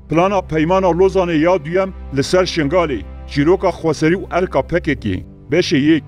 plana peymana Lozanê ya duyem li ser Şingalê, çîroka xweserî û erka PKK. Beşê yek,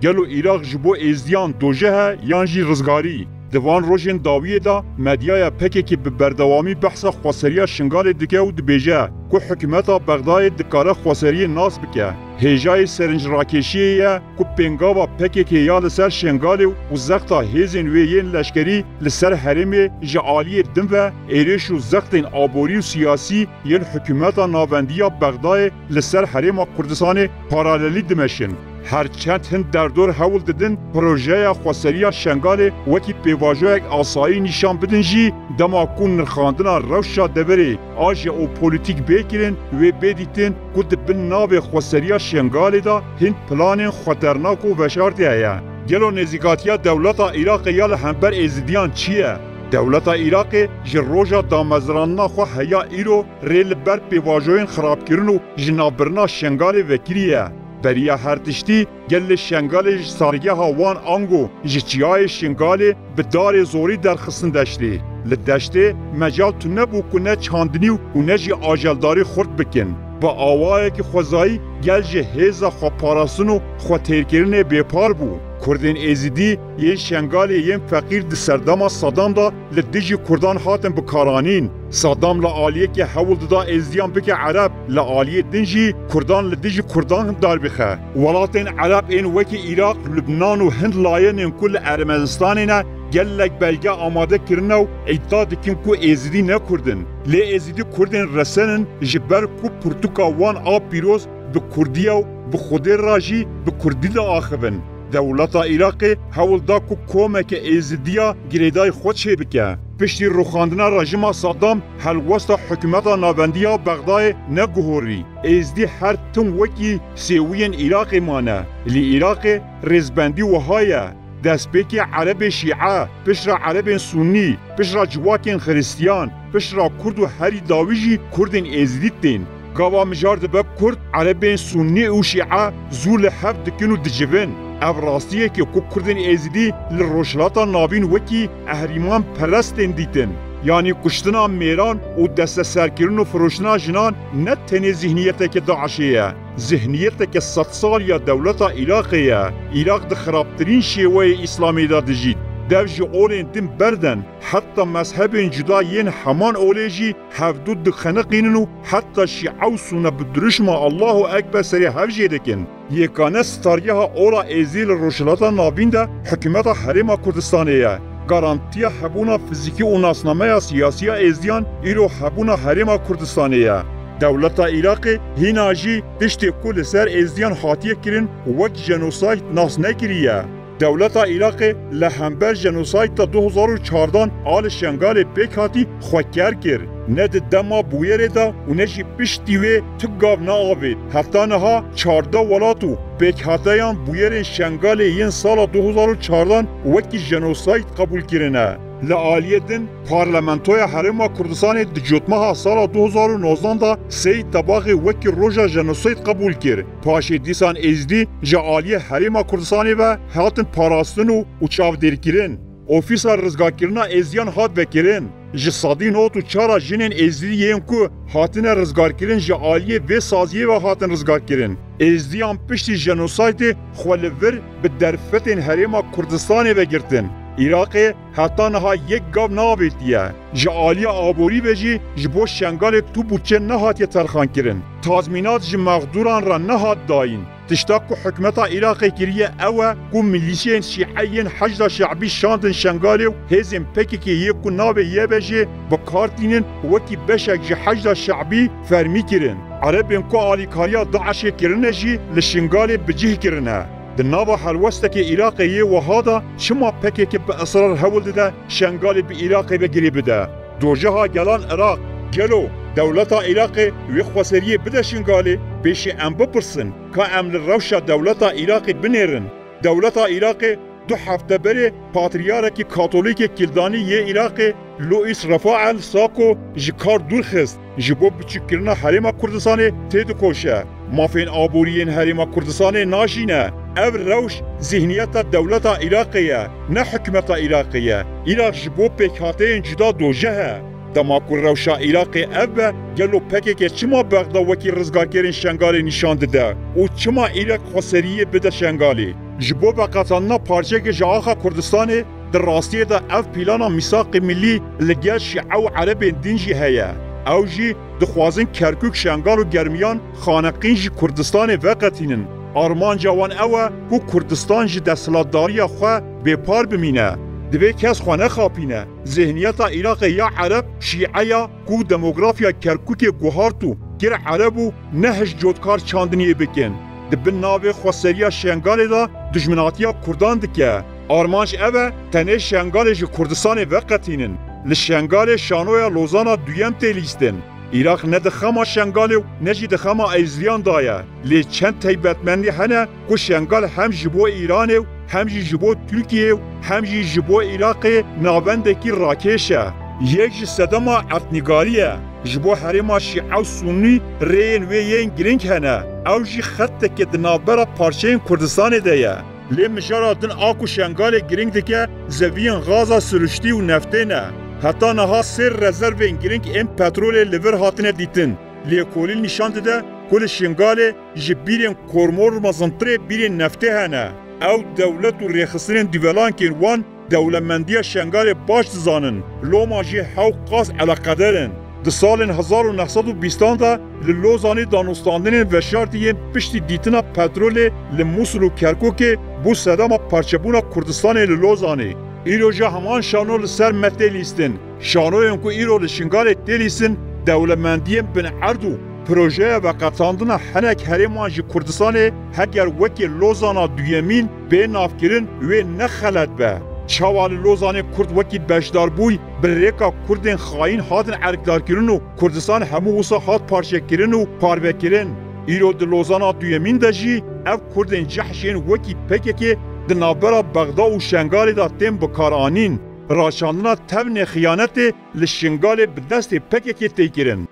gelo Iraq ji bo êzdiyan doje he yan jî rizgarî. Di van rojên dawiyê da medyaya PKK bi berdewamî behsa xweseriya Şingalê dike û dibêje ku hikûmeta Bexdayê dikare xweseriyê nas bike. Hêjayê serincrakêşiyê ye ku pêngava PKK ya li ser Şingalê û zexta hêzên wê yên leşkerî li ser herêmê ji aliyê din ve êrêş û zextên aborî û siyasî yên hikûmeta navendiya Bexdayê li ser Herêma Kurdistanê paralelî dimeşin. Herçend hin derdor hewl didin projeya xweseriya Şingalê wekî pêvajoyek asayî nîşan bidin jî dema ku nirxandina rewşa deverê a jeopolîtîk bêkirin wê bêdîtin ku di bin navê xweseriya Şingalê da hin planên xeternak û veşartî heye. Gelo nêzîkatiya dewleta Iraqê ya li hember êzidiyan çi ye? Dewleta Iraqê ji roja damezranina xwe heya îro rê li ber pêvajoyên xirabkirin û ji navbirina Şingalê vekiriye. Beriya her tiştî gel li Şingalê ji sargeha wan ango ji çiyayê Şingalê bi darê zorî derxistin deştê. Li deştê mecal tu nebû ku ne çandinî û ne jî ajeldarî xurt bikin. Bi awayekî xwezayî gel ji hêza xweparastin û xwetêrkirinê bêpar bû. Kurdên êzidî yên Şingalê yên feqîr di serdema Sadam da li dijî Kurdan hatin bikaranîn. Sadam li aliyekê hewl dida êzdiyan bike Ereb, li aliyê din jî Kurdan li dijî Kurdan darbixe. Welatên Ereb ên wekî Iraq, Lubnan û Hind layinên ku li Ermenistanê ne gelek belge amade kirine û îddia dikin ku êzidî ne Kurdin. Lê êzidî Kurdên resenin ji ber ku pirtûka wan a pîroz bi Kurdiya û bi Xwedê ra jî bi Kurdî de axivin. Dewleta Iraqê hewl da ku komeke êzidiya girêdayê xwe çê bike. Piştî rûxandina rejima Sadam helwesta hikûmeta navendiya Bexdayê neguhorî. Êzidî her tim wekî sêwiyên Iraqê mane. Li Iraqê rêzbendî wiha ye. Destpêkê Erebê Şîe, pişra Erebên Sunnî, pişra civakên Xristiyan, pişra Kurd û herî dawî jî Kurdên êzidî tên. Gava mijar dibe Kurd, Erebên Sunnî û Şîe zû li hev dikin û dicivin. Ev rastiyekê ku Kurdên êzidî li rojhilata navîn wekî ehrîman perestên dîtin. Yani kuştina mêran û desteserkirin û firoştina jinan ne tenê zihniyetekê Daişê ye. Zihniyetekê sedsaliya dewleta Iraqê ye. Iraq di xirabtirîn şêweyê İslamê da dijît. Dev ji olên din berden, heta mezhebên cuda yên heman olê jî hevdû dixeniqînin û heta Şîe û Sunne bi duruşma Allahu Ekber serê hev jê dikin. Yekane stargeha ola êzî li rojhilata navîn de hikûmeta Herêma Kurdistanê ye. Garantiya hebûna fizîkî û nasnameya siyasiya êzdiyan îro hebûna Herêma Kurdistanê ye. Dewleta Iraqê hîna jî tiştê ku li ser êzdiyan hatiye kirin wek jenosayt nas nekiriye. Dewleta Iraqê li hember jenosayta 2014 a li Şingalê pêk hatî xweker kir. Ne di dema bûyerê da û ne jî piştî wê ti gav neavêt. Heta niha 14 welat û pêkhateyan bûyerên Şingalê yên sala 2014 wekî jenosayt qebûl kirine. Li aliyê din Parlamentoya Herêma Kurdistanê di cotmeha sala 2019 da sey tebaxê wekî roja jenosayt qebûl kir. Paşê dîsan êzidî ji aliyê Herêma Kurdistanê ve hatin parastin û çavdêrkirin. Ofîsa rizgarkirina êzdiyan hat vekirin. Ji sadî not û çara jinên êzidî yên ku hatine rizgarkirin ji aliyê vê saziyê ve hatin rizgarkirin. Êzdiyan piştî jenosaytê xwe li vir bi derfetên Herêma Kurdistanê vegirtin. Iraqê heta niha yek gav neavêtiye. Ji aliya aborî ve jî ji bo Şingalê tu bûçe nehatiye terxankirin. Tazmînat ji mexdûran ra nehat dayîn. Tişta ku hikûmeta Iraqê kiriye ew e ku milîşeyên Şîeyên Hecda Şeعبî şandin Şingalê û hêzên PKK'yê ku navê ye be jê bikartînin wekî beşek ji Hecda Şeعبî fermî kirin. Erebên ku alîkariya Daişê kirine jî li Şingalê bicih kirine. Di nava helwestekê Iraqê yê wiha da çima PKK bi esrar hewl dide Şingalê bi Iraqê vegirê bide. Dojeha gelan Iraq, gelo dewleta Iraqê wê xweseriyê bide Şingalê pêşî em bipirsin ka em li rewşa dewleta Iraqê binêrin. Dewleta Iraqê du hefte berê Patrîarekî Katolîkê Kildanî yê Iraqê Louis Rafael Sako ji kar dûrxist ji bo biçûkkirina Herêma Kurdistanê tê dikoşe. Mafên aboriyên Herêma Kurdistanê najîne. Ev rewş zihniyeta dewleta Iraqê ye, ne hikûmeta Iraqê ye. Iraq ji bo pêkhateyên cuda doje he. Dema ku rewşa Iraqê ev be, گلو پکه چما بغدا وکی رزگارکرین شنگالی نشان دده و چما ایرق خسریه بده شنگالی جبو بقاتاننا پارچه که جاخا کردستان در راستیه دا اف پیلانا میثاق ملی لگل شیعه و عرب دینجی هیا او جی دخوازن کرکوک شنگال و گرمیان خانقین جی کردستان وقتینن آرمان جوان اوه کو کردستان جی دستلاتداری خواه بپار بمینه دوی کس خواه نخاپینه ذهنیت عراق یا عرب شیعه یا کو دموگرافیا کرکوک گوهارتو گر عربو نهش جودکار چاندنیه بکن دبن ناوی خواسریا شنگال دا دجمناتیا کردان دکه آرمانج اوه تنه شنگال جی کردستان وقتینن لشنگال شانویا لوزانا دویم تلیستن عراق نه دخما شنگال و نه جی دخما ایزلیان دایه لی چند تیبتمندی هنه که شنگال هم جبو ایران و هم جبو ترکیه و هم جبو عراق ناوندکی راکشه یک جی صدما اتنگاریه جبو حریما شیعه و سنی رین و یین گرینگ هنه او جی خطه که دنابرا پارچه کردستان دیه لی مجارا دن آکو شنگال گرینگ دکه زوین غازا سرشتی و نفته نه حتی نها سر رزرو گرینگ ام پترول لیور هاتنه دیتن لی کولیل نشان ده کل شنگال جبیرین کورمور مزنطره بیرین نفته هنه او دولت و ریخسرین دیولان کن وان دولمندی شنگال باش زانن لوما جی حو قاس علاقدرن ده سال 1920 دا لوزانی دانستاندن وشارتیه پشتی دیتنا پترول لموسل و کرکوک بو صدام پارچبونا کردستان لوزانی ایرو جا همان شانو لسر متلیستن شانو ینکو ایرو لشنگال تلیستن دولمندی بن عردو پروژه و قطاندن هنک هریمان جی کردستان هگر وکی لوزانا دویمین به نافکرین و نخلد به چوال لوزان کرد وکی بشدار بوی بریکا کردین خاین هاتن ارکدار کرن و کردستان همو وسا هات پارچه کرن و پاربه کرن ایرو د لوزانا دویمین دجی اف کردین جحشین وکی پکه که دنابرا بغدا و شنگال دا تیم بکارانین راشاندنا تبن خیانت لشنگال بدست پکه که تیکرن